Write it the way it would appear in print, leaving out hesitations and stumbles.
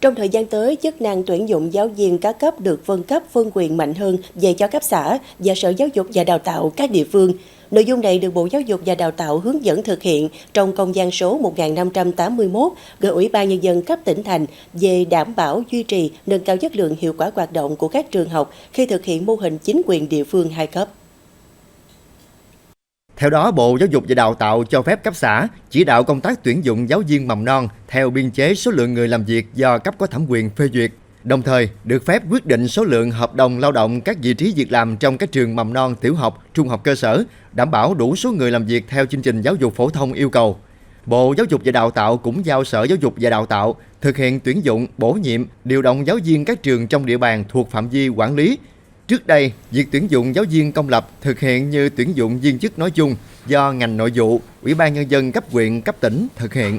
Trong thời gian tới, chức năng tuyển dụng giáo viên các cấp được phân cấp phân quyền mạnh hơn về cho cấp xã và Sở Giáo dục và Đào tạo các địa phương. Nội dung này được Bộ Giáo dục và Đào tạo hướng dẫn thực hiện trong công văn số 1581 gửi Ủy ban Nhân dân cấp tỉnh thành về đảm bảo duy trì, nâng cao chất lượng hiệu quả hoạt động của các trường học khi thực hiện mô hình chính quyền địa phương hai cấp. Theo đó, Bộ Giáo dục và Đào tạo cho phép cấp xã chỉ đạo công tác tuyển dụng giáo viên mầm non theo biên chế số lượng người làm việc do cấp có thẩm quyền phê duyệt. Đồng thời, được phép quyết định số lượng hợp đồng lao động các vị trí việc làm trong các trường mầm non, tiểu học, trung học cơ sở, đảm bảo đủ số người làm việc theo chương trình giáo dục phổ thông yêu cầu. Bộ Giáo dục và Đào tạo cũng giao Sở Giáo dục và Đào tạo thực hiện tuyển dụng, bổ nhiệm, điều động giáo viên các trường trong địa bàn thuộc phạm vi quản lý. Trước đây, việc tuyển dụng giáo viên công lập thực hiện như tuyển dụng viên chức nói chung do ngành nội vụ, Ủy ban Nhân dân cấp huyện, cấp tỉnh thực hiện.